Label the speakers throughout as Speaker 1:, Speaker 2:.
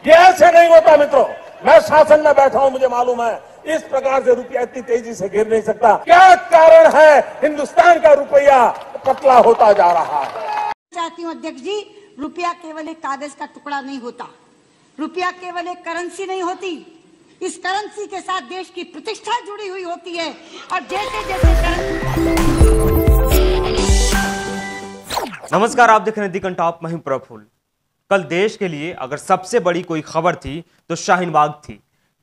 Speaker 1: ये ऐसे नहीं होता मित्रों। मैं शासन में बैठा हूं, मुझे मालूम है इस प्रकार से रुपया इतनी तेजी से गिर नहीं सकता। क्या कारण है हिंदुस्तान का रुपया पतला होता जा रहा है?
Speaker 2: चाहती हूँ अध्यक्ष जी, रुपया केवल एक कागज का टुकड़ा नहीं होता, रुपया केवल एक करेंसी नहीं होती। इस करेंसी के साथ देश की प्रतिष्ठा जुड़ी हुई होती है और जैसे जैसे
Speaker 3: नमस्कार, आप देख रहे हैं दी टॉप। मैं हूं प्रफुल्ल। कल देश के लिए अगर सबसे बड़ी कोई खबर थी तो शाहीन बाग थी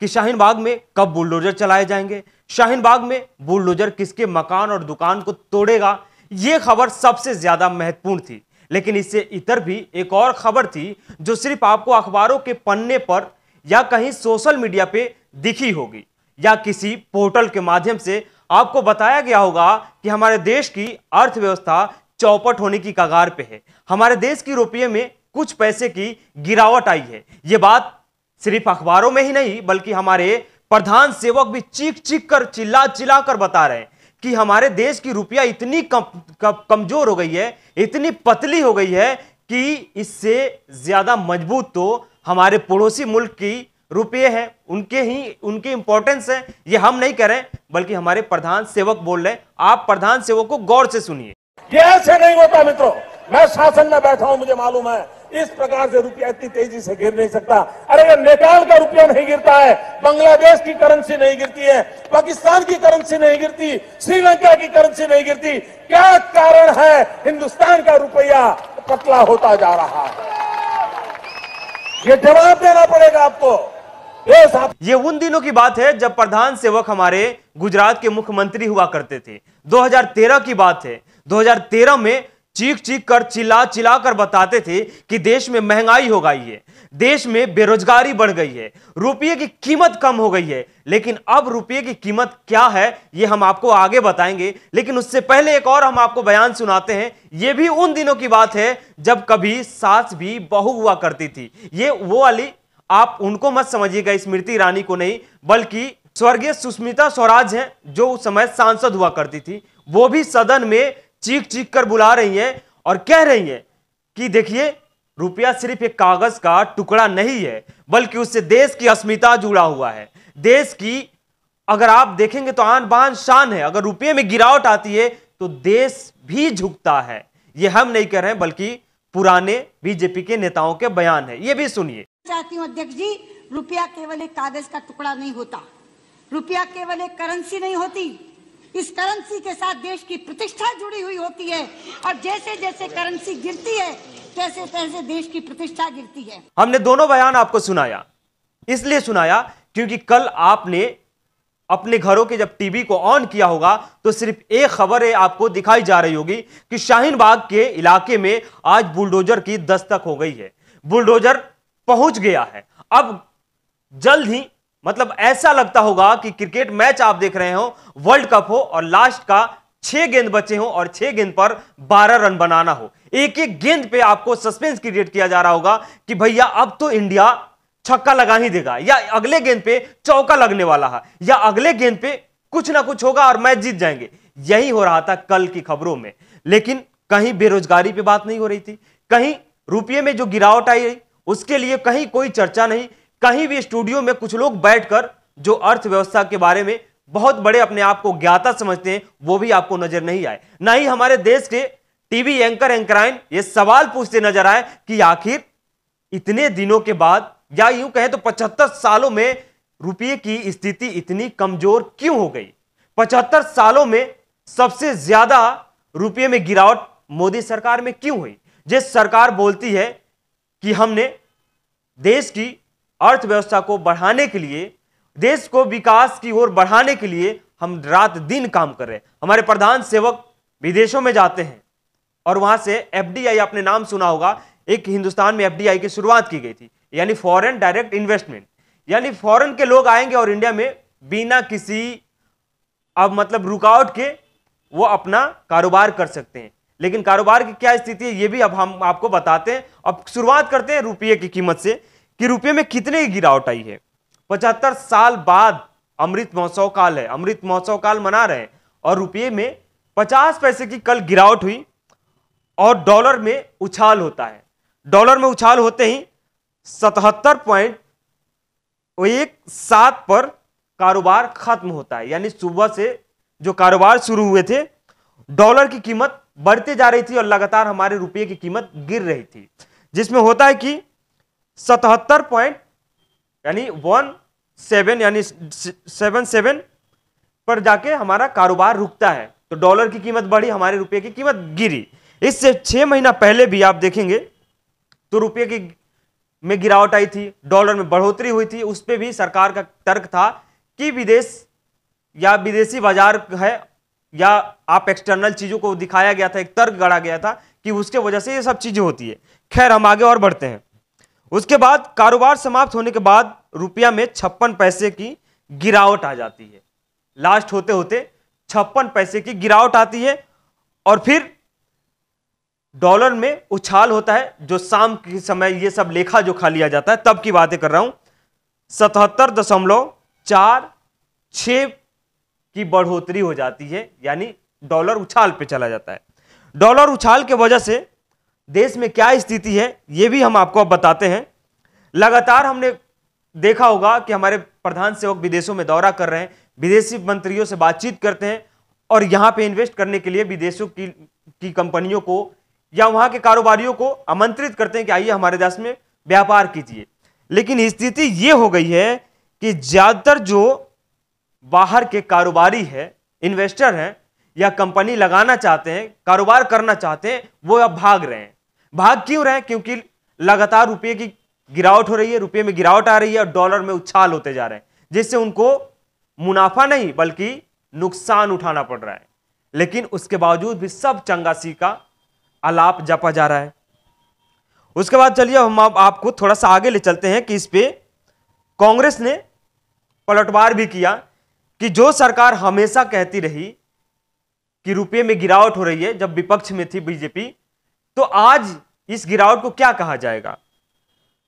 Speaker 3: कि शाहीन बाग में कब बुलडोजर चलाए जाएंगे, शाहीन बाग में बुलडोजर किसके मकान और दुकान को तोड़ेगा। यह खबर सबसे ज्यादा महत्वपूर्ण थी। लेकिन इससे इतर भी एक और खबर थी जो सिर्फ आपको अखबारों के पन्ने पर या कहीं सोशल मीडिया पे दिखी होगी या किसी पोर्टल के माध्यम से आपको बताया गया होगा कि हमारे देश की अर्थव्यवस्था चौपट होने की कगार पे है, हमारे देश की रुपये में कुछ पैसे की गिरावट आई है। यह बात सिर्फ अखबारों में ही नहीं बल्कि हमारे प्रधान सेवक भी चीख चीख कर चिल्ला कर बता रहे हैं कि हमारे देश की रुपया इतनी कमजोर हो गई है, इतनी पतली हो गई है कि इससे ज्यादा मजबूत तो हमारे पड़ोसी मुल्क की रुपये हैं, उनकी इंपॉर्टेंस है। ये हम नहीं कह रहे बल्कि हमारे प्रधान सेवक बोल रहे हैं। आप प्रधान सेवक को गौर से सुनिए।
Speaker 1: ये ऐसे नहीं होता मित्रों। मैं शासन में बैठा हूं, मुझे मालूम है इस प्रकार से रुपया इतनी तेजी से गिर नहीं सकता। अरे ये नेपाल का रुपया नहीं गिरता है, बांग्लादेश की करेंसी नहीं गिरती है, पाकिस्तान की करेंसी नहीं गिरती, श्रीलंका की करेंसी नहीं गिरती। क्या कारण है हिंदुस्तान का रुपया पतला होता जा रहा है? ये जवाब देना पड़ेगा आपको।
Speaker 3: ये उन दिनों की बात है जब प्रधान सेवक हमारे गुजरात के मुख्यमंत्री हुआ करते थे। 2013 की बात है। 2013 में चीख चीख कर चिल्ला कर बताते थे कि देश में महंगाई हो गई है, देश में बेरोजगारी बढ़ गई है, रुपये की कीमत कम हो गई है। लेकिन अब रुपये की कीमत क्या है ये हम आपको आगे बताएंगे। लेकिन उससे पहले एक और हम आपको बयान सुनाते हैं। यह भी उन दिनों की बात है जब कभी सास भी बहू हुआ करती थी। ये वो वाली, आप उनको मत समझिएगा, स्मृति ईरानी को नहीं, बल्कि स्वर्गीय सुष्मिता स्वराज हैं जो उस समय सांसद हुआ करती थी। वो भी सदन में चीख चीख कर बुला रही हैं और कह रही हैं कि देखिए, रुपया सिर्फ एक कागज का टुकड़ा नहीं है बल्कि उससे देश की अस्मिता जुड़ा हुआ है। देश की अगर आप देखेंगे तो आन बान शान है। अगर रुपये में गिरावट आती है तो देश भी झुकता है। ये हम नहीं कह रहे हैं बल्कि पुराने बीजेपी के नेताओं के बयान है। ये भी सुनिए।
Speaker 2: चाहती हूँ अध्यक्ष जी, रुपया केवल एक कागज का टुकड़ा नहीं होता, रुपया केवल एक करेंसी नहीं होती। इस करेंसी के साथ देश की प्रतिष्ठा जुड़ी हुई होती है और जैसे जैसे करेंसी गिरती है तैसे तैसे देश की प्रतिष्ठा गिरती है।
Speaker 3: हमने दोनों बयान आपको सुनाया, इसलिए सुनाया क्योंकि कल आपने अपने घरों के जब टीवी को ऑन किया होगा तो सिर्फ एक खबर है आपको दिखाई जा रही होगी कि शाहीन बाग के इलाके में आज बुलडोजर की दस्तक हो गई है। बुलडोजर पहुंच गया है। अब जल्द ही, मतलब ऐसा लगता होगा कि क्रिकेट मैच आप देख रहे हो, वर्ल्ड कप हो और लास्ट का 6 गेंद बचे हो और 6 गेंद पर 12 रन बनाना हो। एक एक गेंद पे आपको सस्पेंस क्रिएट किया जा रहा होगा कि भैया अब तो इंडिया छक्का लगा ही देगा, या अगले गेंद पे चौका लगने वाला है, या अगले गेंद पे कुछ ना कुछ होगा और मैच जीत जाएंगे। यही हो रहा था कल की खबरों में। लेकिन कहीं बेरोजगारी पे बात नहीं हो रही थी, कहीं रुपये में जो गिरावट आई उसके लिए कहीं कोई चर्चा नहीं। कहीं भी स्टूडियो में कुछ लोग बैठकर जो अर्थव्यवस्था के बारे में बहुत बड़े अपने आप को ज्ञाता समझते हैं वो भी आपको नजर नहीं आए। ना ही हमारे देश के टीवी एंकराइन ये सवाल पूछते नजर आए कि आखिर इतने दिनों के बाद, या यूं कहें तो 75 सालों में रुपये की स्थिति इतनी कमजोर क्यों हो गई। 75 सालों में सबसे ज्यादा रुपये में गिरावट मोदी सरकार में क्यों हुई। जिस सरकार बोलती है कि हमने देश की अर्थव्यवस्था को बढ़ाने के लिए, देश को विकास की ओर बढ़ाने के लिए हम रात दिन काम कर रहे हैं। हमारे प्रधान सेवक विदेशों में जाते हैं और वहां से एफडीआई, आपने नाम सुना होगा, एक हिंदुस्तान में एफडीआई की शुरुआत की गई थी, यानी फॉरेन डायरेक्ट इन्वेस्टमेंट। यानी फॉरेन के लोग आएंगे और इंडिया में बिना किसी अब मतलब रुकावट के वो अपना कारोबार कर सकते हैं। लेकिन कारोबार की क्या स्थिति है ये भी अब हम आपको बताते हैं। अब शुरुआत करते हैं रुपये की कीमत से कि रुपये में कितने की गिरावट आई है। 75 साल बाद अमृत महोत्सव काल है, अमृत महोत्सव काल मना रहे हैं और रुपये में 50 पैसे की कल गिरावट हुई और डॉलर में उछाल होता है। डॉलर में उछाल होते ही 77.17 पर कारोबार खत्म होता है। यानी सुबह से जो कारोबार शुरू हुए थे, डॉलर की कीमत बढ़ते जा रही थी और लगातार हमारे रुपये की कीमत गिर रही थी, जिसमें होता है कि 77 पॉइंट यानी 77 पर जाके हमारा कारोबार रुकता है। तो डॉलर की कीमत बढ़ी, हमारे रुपये की कीमत गिरी। इससे 6 महीना पहले भी आप देखेंगे तो रुपये की में गिरावट आई थी, डॉलर में बढ़ोतरी हुई थी। उस पर भी सरकार का तर्क था कि विदेश या विदेशी बाजार है, या आप एक्सटर्नल चीजों को दिखाया गया था, एक तर्क गढ़ा गया था कि उसके वजह से ये सब चीजें होती है। खैर, हम आगे और बढ़ते हैं। उसके बाद कारोबार समाप्त होने के बाद रुपया में 56 पैसे की गिरावट आ जाती है। लास्ट होते होते 56 पैसे की गिरावट आती है और फिर डॉलर में उछाल होता है। जो शाम के समय ये सब लेखा जोखा लिया जाता है, तब की बातें कर रहा हूं। 77.46 की बढ़ोतरी हो जाती है, यानी डॉलर उछाल पे चला जाता है। डॉलर उछाल के वजह से देश में क्या स्थिति है, यह भी हम आपको अब बताते हैं। लगातार हमने देखा होगा कि हमारे प्रधान सेवक विदेशों में दौरा कर रहे हैं, विदेशी मंत्रियों से बातचीत करते हैं और यहां पे इन्वेस्ट करने के लिए विदेशों की कंपनियों को या वहां के कारोबारियों को आमंत्रित करते हैं कि आइए हमारे देश में व्यापार कीजिए। लेकिन स्थिति यह हो गई है कि ज्यादातर जो बाहर के कारोबारी है, इन्वेस्टर हैं या कंपनी लगाना चाहते हैं, कारोबार करना चाहते हैं, वो अब भाग रहे हैं। भाग क्यों रहे हैं? क्योंकि लगातार रुपये की गिरावट हो रही है, रुपये में गिरावट आ रही है और डॉलर में उछाल होते जा रहे हैं, जिससे उनको मुनाफा नहीं बल्कि नुकसान उठाना पड़ रहा है। लेकिन उसके बावजूद भी सब चंगासी का आलाप जपा जा रहा है। उसके बाद चलिए हम आपको थोड़ा सा आगे ले चलते हैं कि इस पे कांग्रेस ने पलटवार भी किया कि जो सरकार हमेशा कहती रही कि रुपये में गिरावट हो रही है, जब विपक्ष में थी बीजेपी, तो आज इस गिरावट को क्या कहा जाएगा।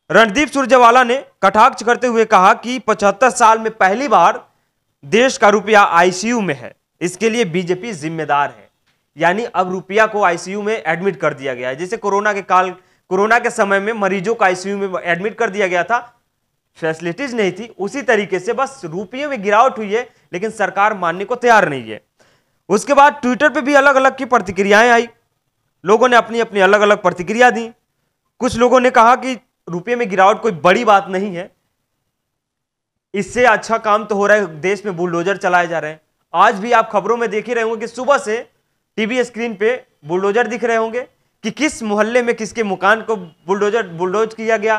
Speaker 3: रणदीप सुरजेवाला ने कटाक्ष करते हुए कहा कि 75 साल में पहली बार देश का रुपया आईसीयू में है, इसके लिए बीजेपी जिम्मेदार है। यानी अब रुपया को आईसीयू में एडमिट कर दिया गया है। जैसे कोरोना के समय में मरीजों को आईसीयू में एडमिट कर दिया गया था, फैसिलिटीज नहीं थी, उसी तरीके से बस रुपये में गिरावट हुई है, लेकिन सरकार मानने को तैयार नहीं है। उसके बाद ट्विटर पे भी अलग अलग की प्रतिक्रियाएं आई, लोगों ने अपनी अपनी अलग अलग प्रतिक्रिया दी। कुछ लोगों ने कहा कि रुपये में गिरावट कोई बड़ी बात नहीं है, इससे अच्छा काम तो हो रहा है, देश में बुलडोजर चलाए जा रहे हैं। आज भी आप खबरों में देख ही रहे होंगे कि सुबह से टीवी स्क्रीन पे बुलडोजर दिख रहे होंगे कि किस मोहल्ले में किसके मकान को बुलडोज किया गया,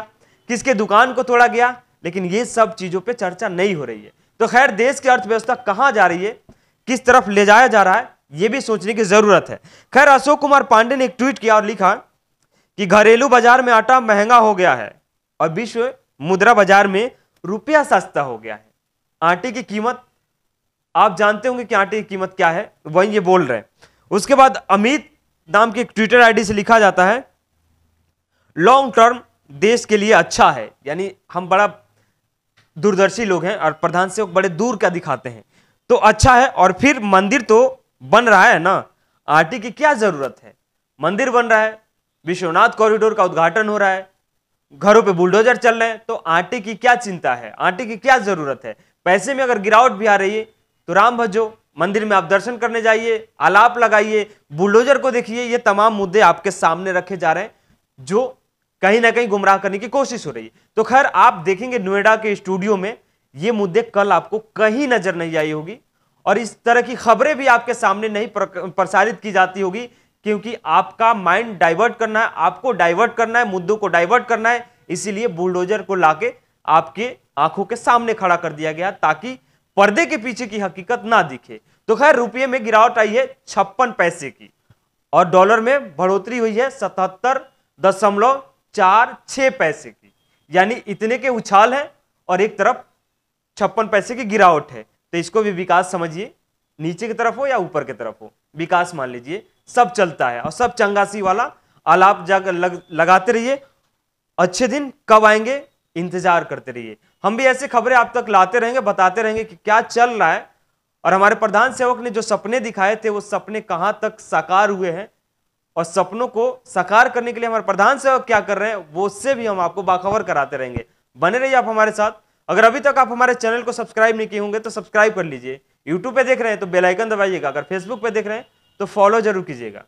Speaker 3: किसके दुकान को तोड़ा गया। लेकिन ये सब चीजों पे चर्चा नहीं हो रही है। तो खैर, देश की अर्थव्यवस्था कहां जा रही है, किस तरफ ले जाया जा रहा है, यह भी सोचने की जरूरत है। खैर, अशोक कुमार पांडे ने एक ट्वीट किया और लिखा कि घरेलू बाजार में आटा महंगा हो गया है और विश्व मुद्रा बाजार में रुपया सस्ता हो गया है। आटे की कीमत आप जानते होंगे कि आटे की कीमत क्या है, वही ये बोल रहे हैं। उसके बाद अमित नाम के एक ट्विटर आईडी से लिखा जाता है, लॉन्ग टर्म देश के लिए अच्छा है। यानी हम बड़ा दूरदर्शी लोग हैं और प्रधान सेवक बड़े दूर का दिखाते हैं, तो अच्छा है। और फिर मंदिर तो बन रहा है ना, आटे की क्या जरूरत है, मंदिर बन रहा है, विश्वनाथ कॉरिडोर का उद्घाटन हो रहा है, घरों पे बुलडोजर चल रहे हैं, तो आटे की क्या चिंता है, आटे की क्या जरूरत है। पैसे में अगर गिरावट भी आ रही है तो राम भजो, मंदिर में आप दर्शन करने जाइए, आलाप लगाइए, बुलडोजर को देखिए। ये तमाम मुद्दे आपके सामने रखे जा रहे हैं जो कहीं ना कहीं गुमराह करने की कोशिश हो रही है। तो खैर, आप देखेंगे नोएडा के स्टूडियो में ये मुद्दे कल आपको कहीं नजर नहीं आई होगी और इस तरह की खबरें भी आपके सामने नहीं प्रसारित की जाती होगी, क्योंकि आपका माइंड डाइवर्ट करना है, आपको डाइवर्ट करना है, मुद्दों को डाइवर्ट करना है। इसीलिए बुलडोजर को लाके आपके आंखों के सामने खड़ा कर दिया गया ताकि पर्दे के पीछे की हकीकत ना दिखे। तो खैर, रुपये में गिरावट आई है 56 पैसे की और डॉलर में बढ़ोतरी हुई है 77.46 पैसे की। यानी इतने के उछाल है और एक तरफ 56 पैसे की गिरावट है। तो इसको भी विकास समझिए, नीचे की तरफ हो या ऊपर की तरफ हो, विकास मान लीजिए, सब चलता है और सब चंगासी वाला आलाप लगाते रहिए। अच्छे दिन कब आएंगे इंतजार करते रहिए। हम भी ऐसे खबरें आप तक लाते रहेंगे, बताते रहेंगे कि क्या चल रहा है और हमारे प्रधान सेवक ने जो सपने दिखाए थे वो सपने कहां तक साकार हुए हैं और सपनों को साकार करने के लिए हमारे प्रधान सेवक क्या कर रहे हैं वो उससे भी हम आपको बाखबर कराते रहेंगे। बने रहिए आप हमारे साथ। अगर अभी तक आप हमारे चैनल को सब्सक्राइब नहीं किए होंगे तो सब्सक्राइब कर लीजिए। यूट्यूब पे देख रहे हैं तो बेल आइकन दबाइएगा, अगर फेसबुक पे देख रहे हैं तो फॉलो जरूर कीजिएगा।